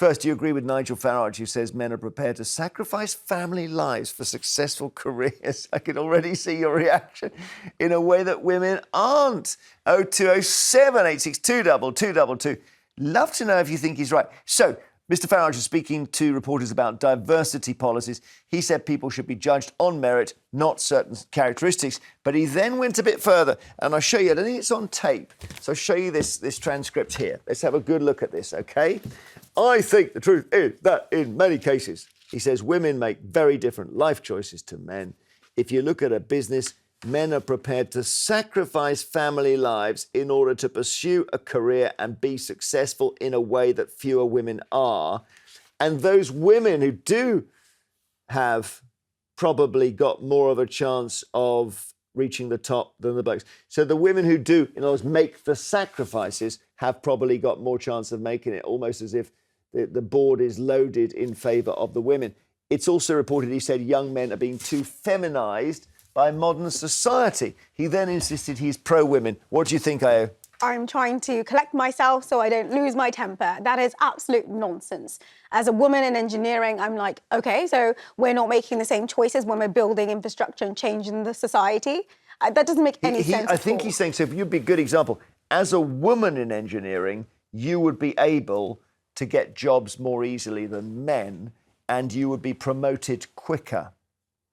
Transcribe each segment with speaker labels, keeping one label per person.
Speaker 1: First, do you agree with Nigel Farage, who says men are prepared to sacrifice family lives for successful careers? I can already see your reaction in a way that women aren't. 0207 862 2222. Love to know if you think he's right. So, Mr. Farage is speaking to reporters about diversity policies. He said people should be judged on merit, not certain characteristics. But he then went a bit further, and I'll show you. I don't think it's on tape, so I'll show you this transcript here. Let's have a good look at this, OK? I think the truth is that in many cases, he says, women make very different life choices to men. If you look at a business, men are prepared to sacrifice family lives in order to pursue a career and be successful in a way that fewer women are. And those women who do have probably got more of a chance of reaching the top than the blokes. So the women who do, in other words, make the sacrifices have probably got more chance of making it, almost as if the board is loaded in favour of the women. It's also reported, he said, young men are being too feminised by modern society. He then insisted he's pro-women. What do you think, Ayo?
Speaker 2: I'm trying to collect myself so I don't lose my temper. That is absolute nonsense. As a woman in engineering, I'm like, OK, so we're not making the same choices when we're building infrastructure and changing the society? That doesn't make any sense
Speaker 1: I think he's saying, so if you'd be a good example, as a woman in engineering, you would be able to get jobs more easily than men, and you would be promoted quicker.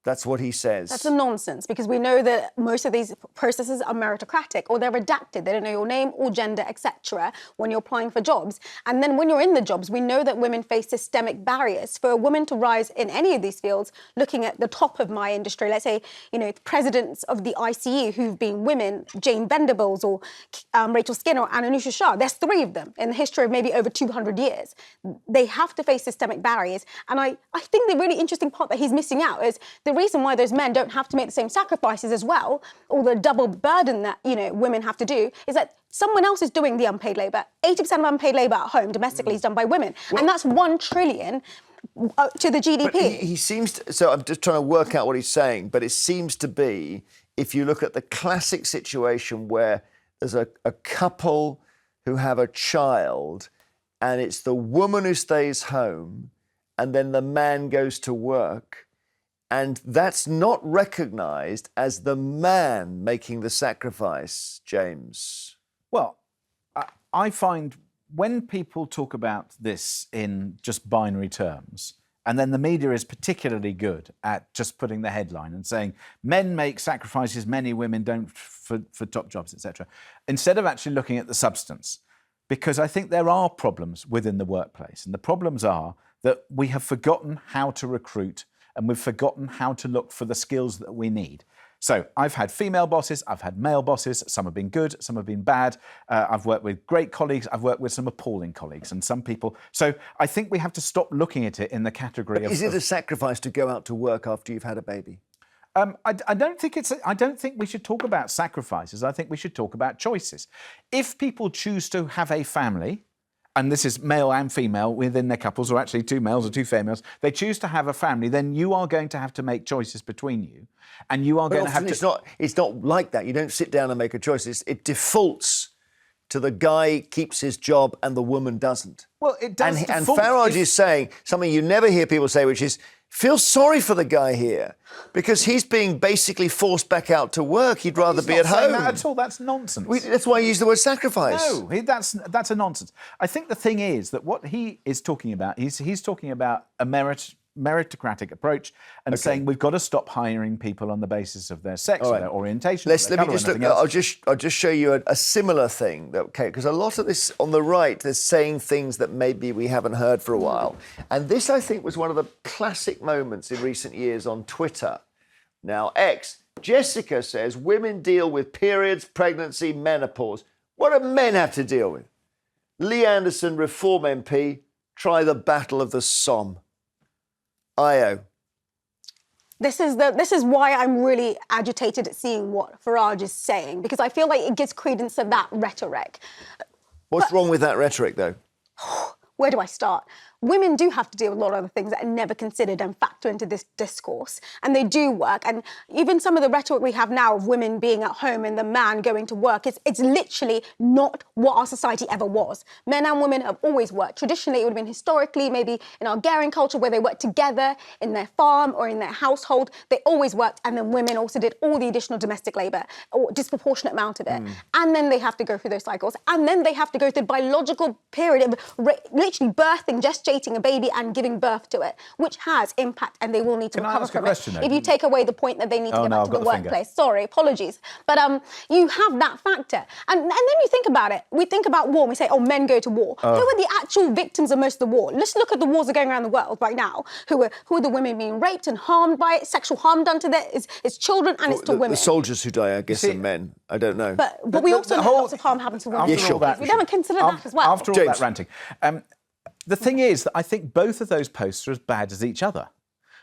Speaker 1: That's what he says.
Speaker 2: That's a nonsense, because we know that most of these processes are meritocratic, or they're redacted. They don't know your name or gender, etc., when you're applying for jobs. And then when you're in the jobs, we know that women face systemic barriers. For a woman to rise in any of these fields, looking at the top of my industry, let's say, presidents of the ICU who've been women, Jane Vendables or Rachel Skinner and Anusha Shah, there's 3 of them in the history of maybe over 200 years. They have to face systemic barriers. And I think the really interesting part that he's missing out is the reason why those men don't have to make the same sacrifices as well, or the double burden that, women have to do, is that someone else is doing the unpaid labour. 80% of unpaid labour at home domestically is done by women. Well, and that's 1 trillion to the GDP.
Speaker 1: But he seems to, so I'm just trying to work out what he's saying, but it seems to be, if you look at the classic situation where there's a couple who have a child and it's the woman who stays home and then the man goes to work, and that's not recognised as the man making the sacrifice, James.
Speaker 3: Well, I find when people talk about this in just binary terms, and then the media is particularly good at just putting the headline and saying men make sacrifices, many women don't for top jobs, etc., instead of actually looking at the substance. Because I think there are problems within the workplace. And the problems are that we have forgotten how to recruit, and we've forgotten how to look for the skills that we need. So I've had female bosses, I've had male bosses, some have been good, some have been bad. I've worked with great colleagues, I've worked with some appalling colleagues, and some people. So I think we have to stop looking at it in the category of...
Speaker 1: Is it a sacrifice to go out to work after you've had a baby?
Speaker 3: I don't think we should talk about sacrifices. I think we should talk about choices. If people choose to have a family, and this is male and female within their couples, or actually 2 males or 2 females, they choose to have a family, then you are going to have to make choices between you. And you are going to have to...
Speaker 1: It's not like that. You don't sit down and make a choice. It defaults to the guy keeps his job and the woman doesn't.
Speaker 3: Well, it does
Speaker 1: And Farage is saying something you never hear people say, which is, feel sorry for the guy here, because he's being basically forced back out to work. He'd rather be at home.
Speaker 3: That at all. That's nonsense.
Speaker 1: That's why I use the word sacrifice.
Speaker 3: No, that's a nonsense. I think the thing is that what he is talking about, he's talking about a meritocratic approach and saying we've got to stop hiring people on the basis of their sex or their orientation.
Speaker 1: Let me just look. I'll just show you a similar thing, okay? Because a lot of this on the right, they're saying things that maybe we haven't heard for a while. And this, I think, was one of the classic moments in recent years on Twitter. Now, Jessica says women deal with periods, pregnancy, menopause. What do men have to deal with? Lee Anderson, Reform MP, try the Battle of the Somme. Ayo.
Speaker 2: This is why I'm really agitated at seeing what Farage is saying, because I feel like it gives credence to that rhetoric.
Speaker 1: What's wrong with that rhetoric, though?
Speaker 2: Where do I start? women do have to deal with a lot of other things that are never considered and factor into this discourse. And they do work. And even some of the rhetoric we have now of women being at home and the man going to work, it's literally not what our society ever was. Men and women have always worked. Traditionally, it would have been historically, maybe in our Garian culture, where they worked together in their farm or in their household. They always worked. And then women also did all the additional domestic labour, or disproportionate amount of it. And then they have to go through those cycles. And then they have to go through the biological period of literally birthing, gestating a baby and giving birth to it, which has impact, and they will need to recover from it. If you take away the point that they need to get back to the workplace. Sorry, apologies. But you have that factor. And then you think about it. We think about war and we say, oh, men go to war. Who are the actual victims of most of the war? Let's look at the wars that are going around the world right now. Who are the women being raped and harmed by it? Sexual harm done to them? It's children and it's to women.
Speaker 1: The soldiers who die, I guess, are men. I don't know.
Speaker 2: But we also know lots of harm happens to women. We never consider that as well.
Speaker 3: After all that ranting. The thing is that I think both of those posts are as bad as each other.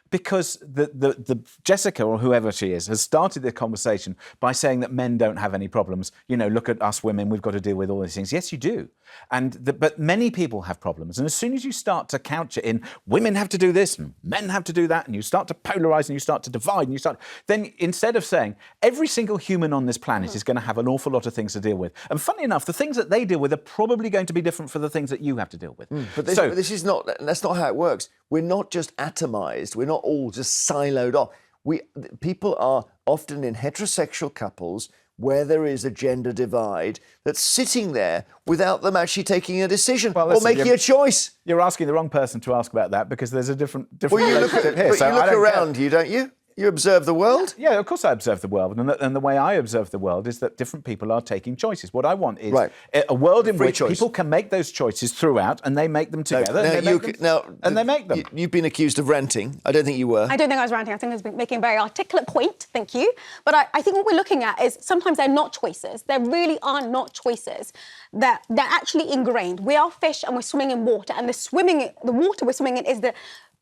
Speaker 3: Because the Jessica, or whoever she is, has started the conversation by saying that men don't have any problems. You know, look at us women, we've got to deal with all these things. Yes, you do. But many people have problems. And as soon as you start to couch it in, women have to do this and men have to do that, and you start to polarise and you start to divide, and then instead of saying every single human on this planet is going to have an awful lot of things to deal with. And funnily enough, the things that they deal with are probably going to be different for the things that you have to deal with.
Speaker 1: But that's not how it works. We're not just atomised. We're not all just siloed off. People are often in heterosexual couples where there is a gender divide that's sitting there without them actually taking a decision or making a choice.
Speaker 3: You're asking the wrong person to ask about that, because there's a different
Speaker 1: well, you look
Speaker 3: relationship here.
Speaker 1: But you look around you, don't you? You observe the world?
Speaker 3: Yeah, of course I observe the world. And the way I observe the world is that different people are taking choices. What I want is a world in which people can make those choices throughout, and they make them together. And they make them.
Speaker 1: You've been accused of ranting. I don't think you were.
Speaker 2: I don't think I was ranting. I think I was making a very articulate point. Thank you. But I think what we're looking at is sometimes they're not choices. There really are not choices. They're actually ingrained. We are fish and we're swimming in water. And the water we're swimming in is the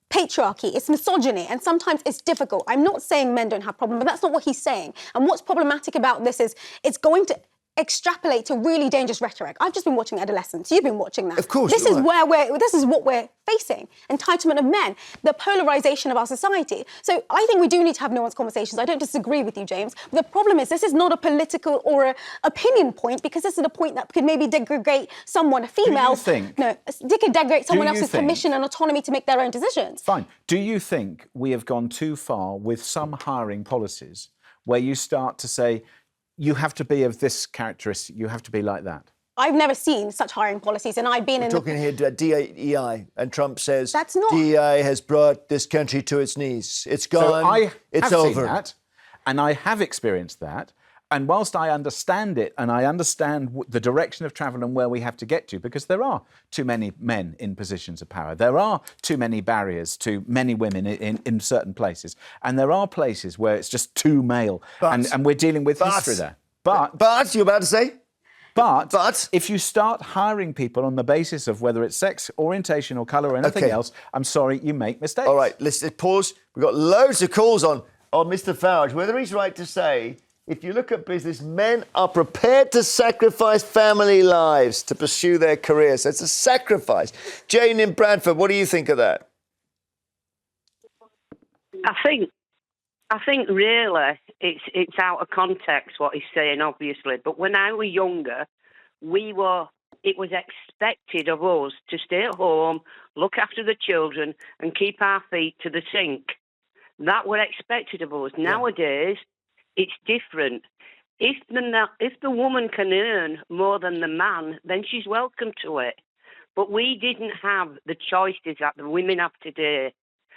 Speaker 2: patriarchy, it's misogyny, and sometimes it's difficult. I'm not saying men don't have problems, but that's not what he's saying. And what's problematic about this is it's going to extrapolate to really dangerous rhetoric. I've just been watching Adolescence. You've been watching that.
Speaker 1: Of course.
Speaker 2: This is what we're facing. Entitlement of men, the polarization of our society. So I think we do need to have nuanced conversations. I don't disagree with you, James. But the problem is this is not a political or an opinion point, because this is a point that could maybe degrade someone, a female. Could degrade someone else's permission and autonomy to make their own decisions.
Speaker 3: Fine. Do you think we have gone too far with some hiring policies where you start to say, you have to be of this characteristic, you have to be like that?
Speaker 2: I've never seen such hiring policies, and I've been
Speaker 1: We're talking here DEI, and Trump says
Speaker 2: that's not.
Speaker 1: DEI has brought this country to its knees. It's gone. It's over.
Speaker 3: Seen that, and I have experienced that. And whilst I understand it, and I understand the direction of travel and where we have to get to, because there are too many men in positions of power, there are too many barriers to many women in certain places, and there are places where it's just too male, and we're dealing with history there.
Speaker 1: But you're about to say?
Speaker 3: But if you start hiring people on the basis of whether it's sex, orientation, or colour, or anything else, I'm sorry, you make mistakes.
Speaker 1: All right, let's pause. We've got loads of calls on Mr. Farage, whether he's right to say, if you look at business, men are prepared to sacrifice family lives to pursue their careers. So it's a sacrifice. Jane in Bradford, what do you think of that?
Speaker 4: I think really it's out of context what he's saying, obviously. But when I was younger, it was expected of us to stay at home, look after the children, and keep our feet to the sink. That was expected of us. Nowadays, it's different. If the woman can earn more than the man, then she's welcome to it. But we didn't have the choices that the women have today.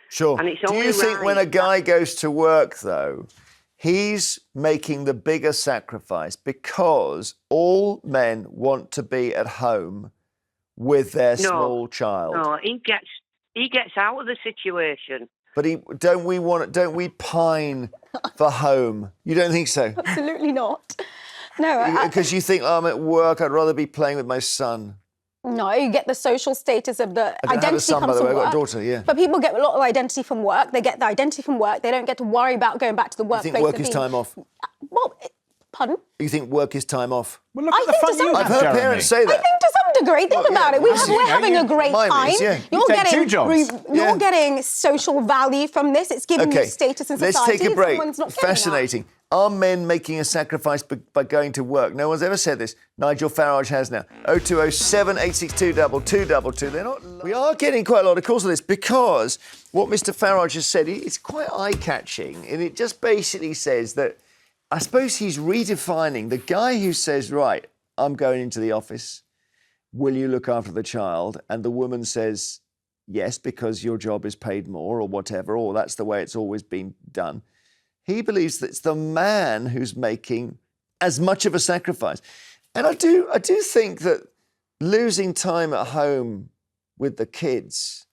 Speaker 1: Sure.
Speaker 4: And it's
Speaker 1: Do
Speaker 4: only
Speaker 1: you think
Speaker 4: right
Speaker 1: when a guy goes to work, though, he's making the bigger sacrifice because all men want to be at home with their small child?
Speaker 4: No, he gets out of the situation.
Speaker 1: But don't we pine for home? You don't think so?
Speaker 2: Absolutely not. No.
Speaker 1: Because you think, I'm at work, I'd rather be playing with my son.
Speaker 2: No, you get the social status of the
Speaker 1: I don't
Speaker 2: identity
Speaker 1: have a son, by the way.
Speaker 2: from
Speaker 1: I've got a
Speaker 2: work.
Speaker 1: daughter, yeah.
Speaker 2: But people get a lot of identity from work. They get the identity from work. They don't get to worry about going back to the workplace.
Speaker 1: You think work is time off?
Speaker 2: Well, Pardon?
Speaker 1: You think work is time off?
Speaker 3: Well, look
Speaker 2: I
Speaker 3: at the
Speaker 2: think to
Speaker 3: fun
Speaker 2: some
Speaker 3: you
Speaker 2: extent-
Speaker 3: have,
Speaker 1: I've heard
Speaker 3: Jeremy.
Speaker 1: parents say
Speaker 2: I
Speaker 1: that.
Speaker 2: think to some degree, think
Speaker 1: Well,
Speaker 2: about
Speaker 1: yeah,
Speaker 2: it.
Speaker 1: this is-
Speaker 2: We're having a great
Speaker 1: mine
Speaker 2: time.
Speaker 1: is, yeah.
Speaker 3: You take two jobs.
Speaker 2: You're
Speaker 1: Yeah.
Speaker 2: getting social value from this. It's giving you status in society.
Speaker 1: Let's take a break.
Speaker 2: Someone's not getting that.
Speaker 1: Fascinating. Are men making a sacrifice by going to work? No one's ever said this. Nigel Farage has now. 0207 862 2222. They're not. We are getting quite a lot of calls on this because what Mr. Farage has said, it's quite eye-catching, and it just basically says that I suppose he's redefining the guy who says, right, I'm going into the office. Will you look after the child? And the woman says, yes, because your job is paid more or whatever, or that's the way it's always been done. He believes that it's the man who's making as much of a sacrifice. And I do think that losing time at home with the kids,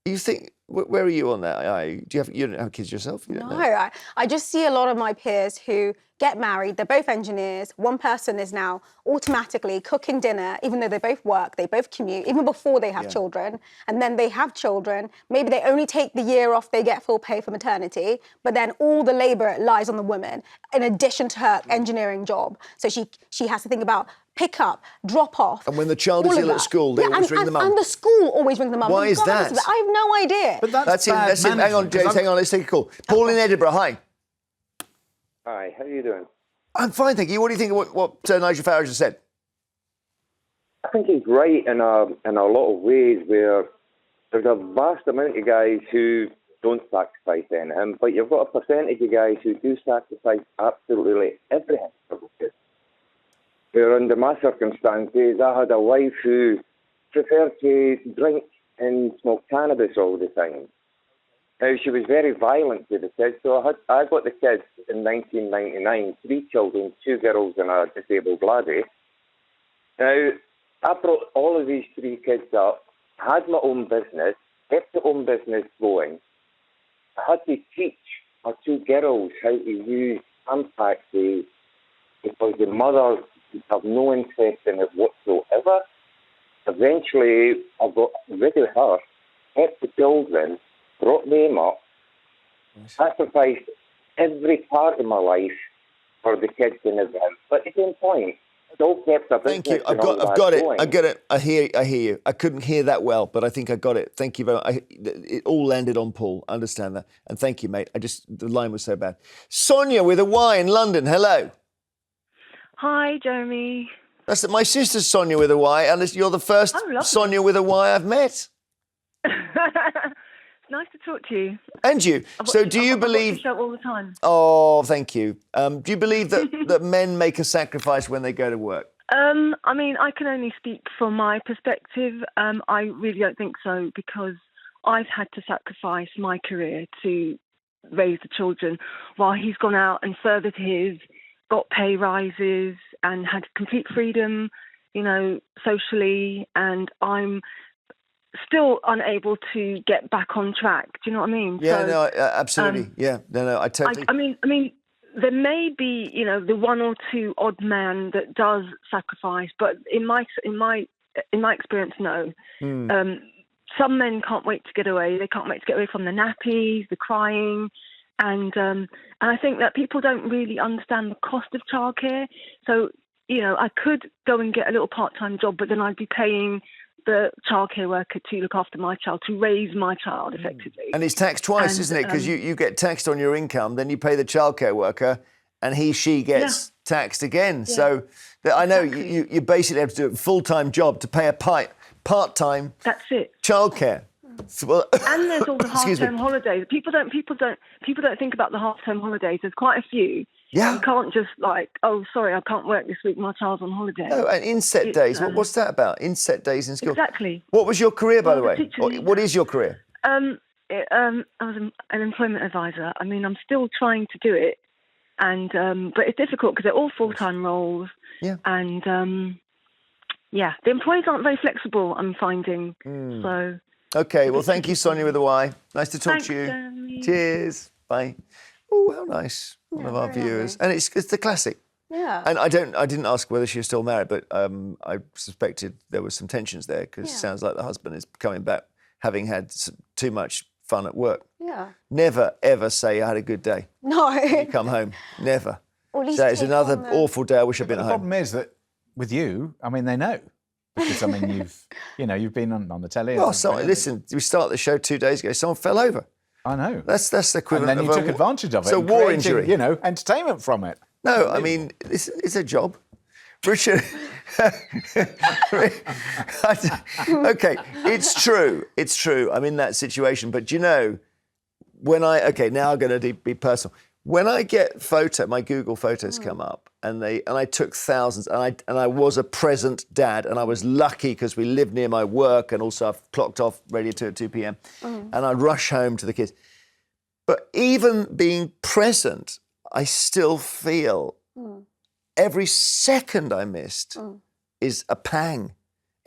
Speaker 1: you think, where are you on that? You don't have kids yourself? You don't
Speaker 2: No,
Speaker 1: know.
Speaker 2: I just see a lot of my peers who get married. They're both engineers. One person is now automatically cooking dinner, even though they both work, they both commute, even before they have children. And then they have children. Maybe they only take the year off, they get full pay for maternity, but then all the labor lies on the woman, in addition to her engineering job. So she has to think about pick up, drop off.
Speaker 1: And when the child is
Speaker 2: all of
Speaker 1: ill at
Speaker 2: that.
Speaker 1: school, they always ring the mum.
Speaker 2: And the school always ring the mum.
Speaker 1: Why is
Speaker 2: regardless
Speaker 1: that?
Speaker 2: of it. I have no idea.
Speaker 3: But that's
Speaker 1: it.
Speaker 3: bad
Speaker 1: That's it. Hang on,
Speaker 3: management, 'cause
Speaker 1: James. Hang on. Let's take a call. Paul in Edinburgh. Hi.
Speaker 5: Hi, how are you doing?
Speaker 1: I'm fine, thank you. What do you think of what Nigel Farage has said?
Speaker 5: I think he's right in a lot of ways where there's a vast amount of guys who don't sacrifice anything, but you've got a percentage of guys who do sacrifice absolutely everything for the kids. Where under my circumstances, I had a wife who preferred to drink and smoke cannabis all the time. Now, she was very violent with the kids, so I got the kids in 1999, 3 children, 2 girls and a disabled laddie. Now, I brought all of these 3 kids up, had my own business, kept the own business going. I had to teach our 2 girls how to use impact days because the mothers have no interest in it whatsoever. Eventually, I got rid of her, kept the children, brought them up, sacrificed every part of my life for the kids and everything. But at the same point, still kept a business.
Speaker 1: Thank you. I've
Speaker 5: and all
Speaker 1: got
Speaker 5: that
Speaker 1: it.
Speaker 5: going.
Speaker 1: I get it. I hear you. I couldn't hear that well, but I think I got it. Thank you very much. It all landed on Paul. I understand that. And thank you, mate. The line was so bad. Sonia with a Y in London. Hello.
Speaker 6: Hi, Jeremy.
Speaker 1: That's my sister's Sonia with a Y, and you're the first
Speaker 6: lovely.
Speaker 1: Sonia with a Y I've met.
Speaker 6: Nice to talk to you.
Speaker 1: And you. So do you
Speaker 6: I watch
Speaker 1: believe...
Speaker 6: your show all the time.
Speaker 1: Oh, thank you. Do you believe that men make a sacrifice when they go to work?
Speaker 6: I mean, I can only speak from my perspective. I really don't think so because I've had to sacrifice my career to raise the children while he's gone out and furthered his, got pay rises and had complete freedom, socially, and I'm still unable to get back on track. Do you know what I mean?
Speaker 1: Yeah,
Speaker 6: So,
Speaker 1: no, absolutely. I totally...
Speaker 6: I mean, there may be, the 1 or 2 odd man that does sacrifice, but in my experience, no. Some men can't wait to get away. They can't wait to get away from the nappies, the crying, and I think that people don't really understand the cost of childcare. So, I could go and get a little part-time job, but then I'd be paying the childcare worker to look after my child, to raise my child effectively.
Speaker 1: And it's taxed twice, isn't it? Because you get taxed on your income, then you pay the childcare worker, and she gets taxed again. Yeah. So I know you basically have to do a full-time job to pay a part-time childcare. Well,
Speaker 6: and there's all the half-term holidays. People don't think about the half-term holidays. There's quite a few.
Speaker 1: Yeah.
Speaker 6: You can't just oh, sorry, I can't work this week. My child's on holiday.
Speaker 1: No, and inset days. What's that about? Inset days in school.
Speaker 6: Exactly.
Speaker 1: What was your career, by the way? What is your career?
Speaker 6: I was an employment advisor. I mean, I'm still trying to do it, and but it's difficult because they're all full-time roles.
Speaker 1: Yeah.
Speaker 6: And the employees aren't very flexible. I'm finding so.
Speaker 1: Okay, well, thank you, Sonia with a Y. Nice to talk to you.
Speaker 6: Jeremy.
Speaker 1: Cheers. Bye. Oh, how nice. One of our viewers. And it's the classic.
Speaker 2: Yeah.
Speaker 1: And I didn't ask whether she was still married, but I suspected there was some tensions there because it sounds like the husband is coming back having had too much fun at work.
Speaker 2: Yeah.
Speaker 1: Never, ever say I had a good day.
Speaker 2: No.
Speaker 1: You come home. Never.
Speaker 2: Or at least
Speaker 1: So it's
Speaker 2: take
Speaker 1: another
Speaker 2: on the-
Speaker 1: awful day. I wish I'd
Speaker 3: But
Speaker 1: been
Speaker 3: the
Speaker 1: at home.
Speaker 3: problem is that with you, I mean, they know. Because, I mean, you've been on the telly.
Speaker 1: Well, listen, we started the show 2 days ago. Someone fell over.
Speaker 3: I know.
Speaker 1: That's the
Speaker 3: And
Speaker 1: equivalent
Speaker 3: then you
Speaker 1: of
Speaker 3: took advantage of it.
Speaker 1: It's a
Speaker 3: and
Speaker 1: war
Speaker 3: created,
Speaker 1: injury.
Speaker 3: Entertainment from it.
Speaker 1: No, I mean, it's a job. Richard, okay, it's true. It's true. I'm in that situation. But you know, now I'm going to be personal. When I get my Google photos come up, and I took thousands, and I was a present dad, and I was lucky because we lived near my work, and also I've clocked off Radio 2 at 2 p.m. And I'd rush home to the kids. But even being present, I still feel every second I missed is a pang.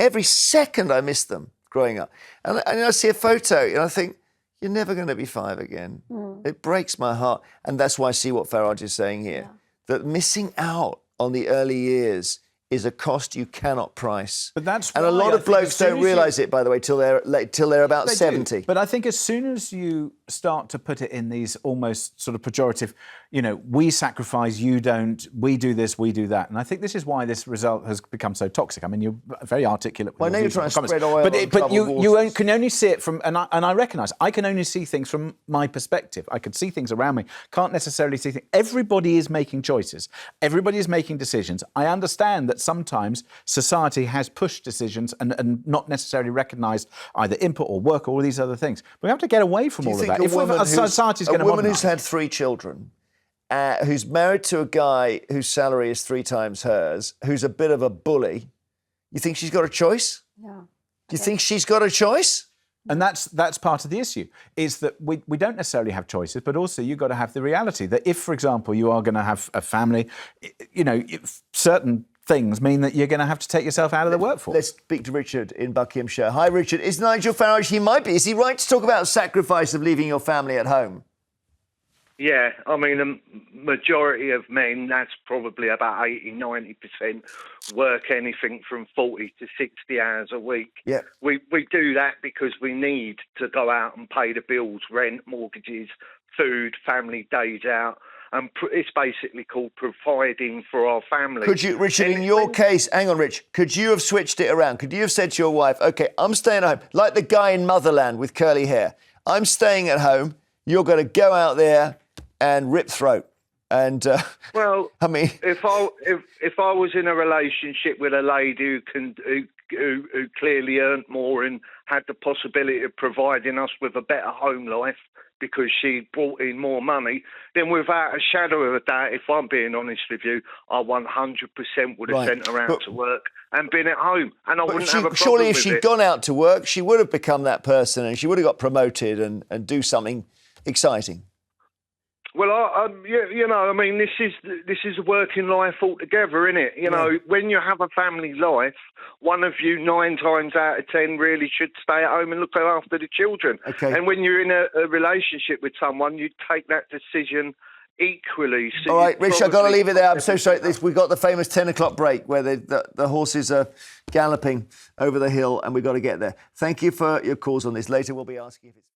Speaker 1: Every second I missed them growing up. And I see a photo and I think, you're never going to be 5 again. It breaks my heart. And that's why I see what Farage is saying here, that missing out on the early years is a cost you cannot price.
Speaker 3: But that's
Speaker 1: and a
Speaker 3: why
Speaker 1: lot
Speaker 3: I
Speaker 1: of
Speaker 3: think
Speaker 1: blokes
Speaker 3: as soon
Speaker 1: don't
Speaker 3: as you-
Speaker 1: realise it, by the way, till they're about
Speaker 3: They do.
Speaker 1: 70.
Speaker 3: But I think as soon as you start to put it in these almost sort of pejorative, we sacrifice, you don't, we do this, we do that. And I think this is why this result has become so toxic. I mean, you're very articulate. With
Speaker 1: Well, I know
Speaker 3: your
Speaker 1: you're
Speaker 3: views
Speaker 1: trying
Speaker 3: and
Speaker 1: to
Speaker 3: comments.
Speaker 1: spread oil on
Speaker 3: But
Speaker 1: troubled
Speaker 3: you
Speaker 1: waters.
Speaker 3: can only see it from, and I recognise, I can only see things from my perspective. I can see things around me, can't necessarily see things. Everybody is making choices. Everybody is making decisions. I understand that sometimes society has pushed decisions and not necessarily recognised either input or work or all these other things. We have to get away from all of that. If society's going to
Speaker 1: a woman who's
Speaker 3: modernise-
Speaker 1: had 3 children, who's married to a guy whose salary is 3 times hers, who's a bit of a bully, you think she's got a choice?
Speaker 2: Yeah.
Speaker 1: Do you think she's got a choice?
Speaker 3: And that's part of the issue, is that we don't necessarily have choices, but also you've got to have the reality that if, for example, you are going to have a family, certain things mean that you're going to have to take yourself out of the workforce.
Speaker 1: Let's speak to Richard in Buckinghamshire. Hi, Richard. Is Nigel Farage, he might be, is he right to talk about sacrifice of leaving your family at home?
Speaker 7: Yeah, I mean, the majority of men, that's probably about 80-90%, work anything from 40 to 60 hours a week.
Speaker 1: Yeah.
Speaker 7: We do that because we need to go out and pay the bills, rent, mortgages, food, family days out. And it's basically called providing for our family.
Speaker 1: Could you, Richard, in your case, hang on, Rich, could you have switched it around? Could you have said to your wife, OK, I'm staying at home, like the guy in Motherland with curly hair. I'm staying at home. You're going to go out there and rip throat. And,
Speaker 7: well,
Speaker 1: I mean...
Speaker 7: If I was in a relationship with a lady who clearly earned more and had the possibility of providing us with a better home life because she brought in more money, then without a shadow of a doubt, if I'm being honest with you, I 100% would have sent her out to work and been at home, and I wouldn't have a problem
Speaker 1: surely if
Speaker 7: with
Speaker 1: she'd
Speaker 7: it.
Speaker 1: gone out to work, she would have become that person and she would have got promoted and do something exciting.
Speaker 7: Well, I mean, this is a working life altogether, isn't it? You know, when you have a family life, one of you 9 times out of 10 really should stay at home and look after the children.
Speaker 1: Okay.
Speaker 7: And when you're in a relationship with someone, you take that decision equally. So
Speaker 1: All right, Rich, I've got to leave it there. I'm so sorry. We've got the famous 10 o'clock break where the horses are galloping over the hill and we've got to get there. Thank you for your calls on this. Later we'll be asking if it's...